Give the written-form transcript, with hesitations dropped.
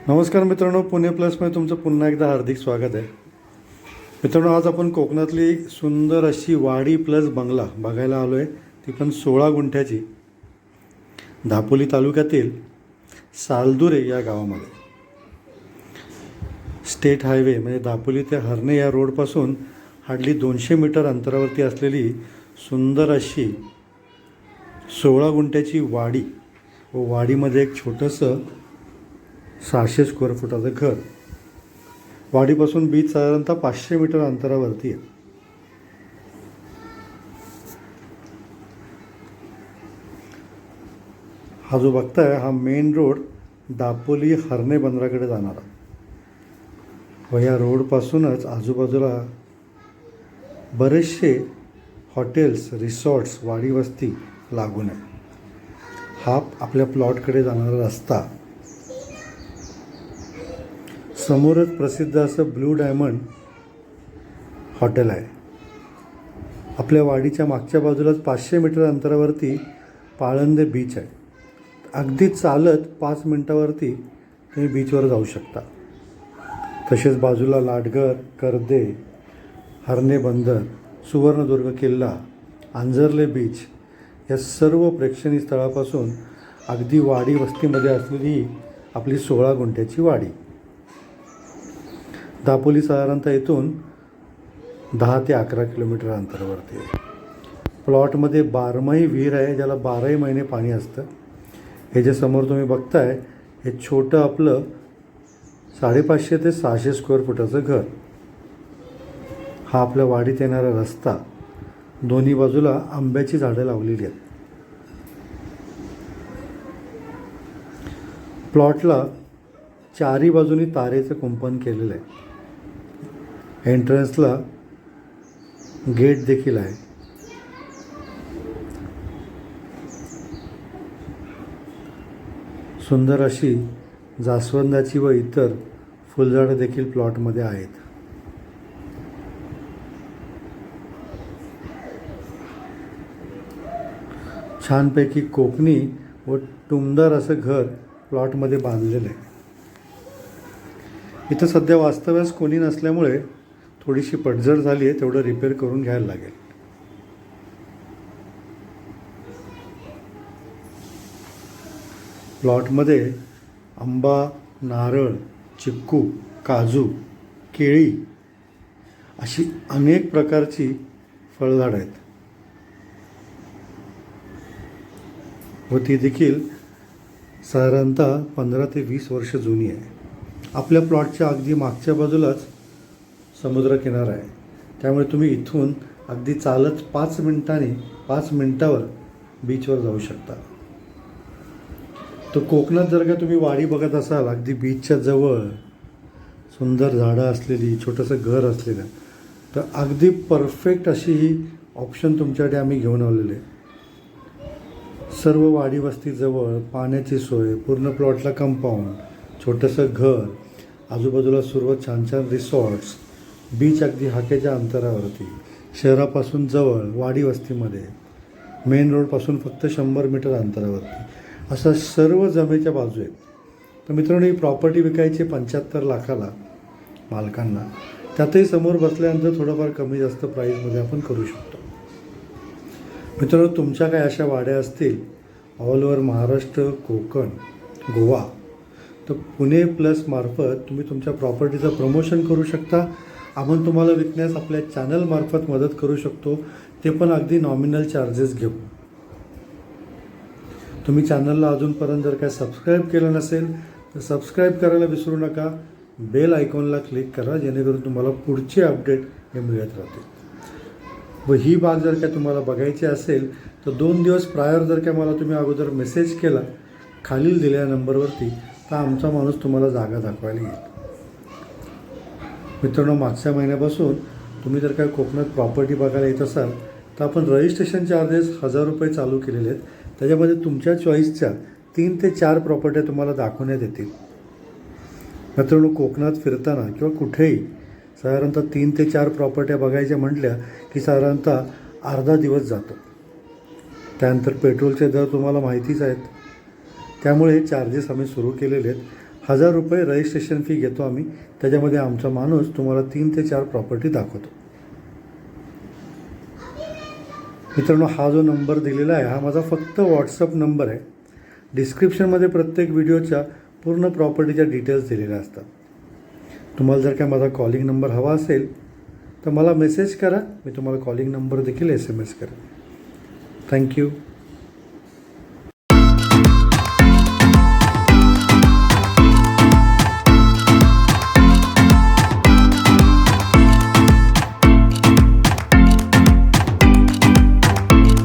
नमस्कार मित्रांनो, पुणे प्लसमध्ये तुमचं पुन्हा एकदा हार्दिक स्वागत आहे. मित्रांनो, आज आपण कोकणातली सुंदर अशी वाडी प्लस बंगला बघायला आलो आहे. ती पण 16 गुंठ्याची, दापोली तालुक्यातील सालदुरे या गावामध्ये. स्टेट हायवे म्हणजे दापोली ते हर्णे या रोडपासून हार्डली 200 मीटर अंतरावरती असलेली सुंदर अशी 16 गुंठ्याची वाडी व वाडीमध्ये एक छोटंसं 600 स्क्वेअर फुटाचं घर. वाडीपासून बीच साधारणतः 500 मीटर अंतरावरती आहे. हा जो बघताय हा मेन रोड दापोली हर्णे बंदराकडे जाणारा व या रोडपासूनच आजूबाजूला बरेचसे हॉटेल्स, रिसॉर्ट्स, वाडी वस्ती लागून आहे. हा आपल्या प्लॉटकडे जाणारा रस्ता. समोरच प्रसिद्ध असं ब्लू डायमंड हॉटेल आहे. आपल्या वाडीच्या मागच्या बाजूलाच 500 मीटर अंतरावरती पाळंदे बीच आहे. अगदी चालत 5 मिनटावरती तुम्ही बीचवर जाऊ शकता. तसेच बाजूला लाटघर, कर्दे, हर्णे बंदर, सुवर्णदुर्ग किल्ला, आंजर्ले बीच या सर्व प्रेक्षणीय स्थळापासून अगदी वाडी वस्तीमध्ये असलेली आपली 16 गुंठ्याची वाडी. दापोली साधारणतः इथून 10 ते 11 किलोमीटर अंतरावरती आहे. प्लॉटमध्ये 12माही विहीर आहे, ज्याला 12ही महिने पाणी असतं. हे जे समोर तुम्ही बघताय हे छोटं आपलं 550 ते 600 स्क्वेअर फुटाचं घर. हा आपल्या वाडीत येणारा रस्ता. दोन्ही बाजूला आंब्याची झाडं लावलेली आहेत. प्लॉटला चारी बाजूनी तारेचं कुंपण केलेलं आहे. एंट्रन्सला गेट देखील आहे. सुंदर अशी जास्वंदाची व इतर फुलझाडं देखील प्लॉटमध्ये आहेत. छानपैकी कोकणी व टुमदार असं घर प्लॉटमध्ये बांधलेलं आहे. इथं सध्या वास्तव्यास कोणी नसल्यामुळे थोडीशी पडझड झाली आहे, तेवढं रिपेअर करून घ्यायला लागेल. प्लॉटमध्ये आंबा, नारळ, चिक्कू, काजू, केळी अशी अनेक प्रकारची फळझाडं आहेत व ती देखील साधारणतः 15 ते 20 वर्ष जुनी आहे. आपल्या प्लॉटच्या अगदी मागच्या बाजूलाच समुद्रकिनारा आहे, त्यामुळे तुम्ही इथून अगदी चालत 5 मिनिटावर बीचवर जाऊ शकता. तर कोकणात जर का तुम्ही वाडी बघत असाल अगदी बीचच्या जवळ सुंदर झाडं असलेली, छोटंसं घर असलेलं, तर अगदी परफेक्ट अशी ही ऑप्शन तुमच्याकडे आम्ही घेऊन आलेले आहे. सर्व वाडी वस्तीजवळ पाण्याची सोय, पूर्ण प्लॉटला कंपाऊंड, छोटंसं घर, आजूबाजूला सर्व छान छान रिसॉर्ट्स, बीच अगदी हाकेच्या अंतरावरती, शहरापासून जवळ वाडी वस्तीमध्ये, मेन रोडपासून फक्त 100 मीटर अंतरावरती असा सर्व जमेच्या बाजू आहेत. तर मित्रांनो, ही प्रॉपर्टी विकायची 75 लाखाला मालकांना. त्यातही समोर बसल्यानंतर थोडंफार कमी जास्त प्राईजमध्ये आपण करू शकतो. मित्रांनो, तुमच्या काय अशा वाड्या असतील ऑल ओव्हर महाराष्ट्र, कोकण, गोवा, तर पुणे प्लस मार्फत तुम्ही तुमच्या प्रॉपर्टीचं प्रमोशन करू शकता. आपण तुम्हाला विकण्यास आपल्या चॅनलमार्फत मदत करू शकतो, ते पण अगदी नॉमिनल चार्जेस घेऊ. तुम्ही चॅनलला अजूनपर्यंत जर काय सबस्क्राईब केलं नसेल तर सबस्क्राईब करायला विसरू नका. बेल आयकॉनला क्लिक करा, जेणेकरून तुम्हाला पुढचे अपडेट हे मिळत राहतील. व ही बाग जर काय तुम्हाला बघायची असेल तर 2 दिवस प्रायर जर काय मला तुम्ही अगोदर मेसेज केला खालील दिलेल्या नंबरवरती, तर आमचा माणूस तुम्हाला जागा दाखवायला येईल. मित्रांनो, मागच्या महिन्यापासून तुम्ही जर काय कोकणात प्रॉपर्टी बघायला येत असाल तर आपण रजिस्ट्रेशन चार्जेस 1000 रुपये चालू केलेले आहेत. त्याच्यामध्ये तुमच्या चॉईसच्या 3 ते 4 प्रॉपर्ट्या तुम्हाला दाखवण्यात येतील. मित्रांनो, कोकणात फिरताना किंवा कुठेही साधारणतः 3 ते 4 प्रॉपर्ट्या बघायच्या म्हटल्या की साधारणतः अर्धा दिवस जातो. त्यानंतर पेट्रोलचे दर तुम्हाला माहितीच आहेत, त्यामुळे हे चार्जेस आम्ही सुरू केलेले आहेत. 1000 रुपये रजिस्ट्रेशन फी घेतो आम्ही. त्याच्यामध्ये आमचा माणूस तुम्हाला 3 ते 4 प्रॉपर्टी दाखवतो. मित्रांनो, हा जो नंबर दिलेला आहे हा माझा फक्त व्हॉट्सअप नंबर आहे. डिस्क्रिप्शनमध्ये प्रत्येक व्हिडिओच्या पूर्ण प्रॉपर्टीच्या डिटेल्स दिलेल्या असतात. तुम्हाला जर काय माझा कॉलिंग नंबर हवा असेल तर मला मेसेज करा. मी तुम्हाला कॉलिंग नंबर देखील SMS करेन. थँक्यू.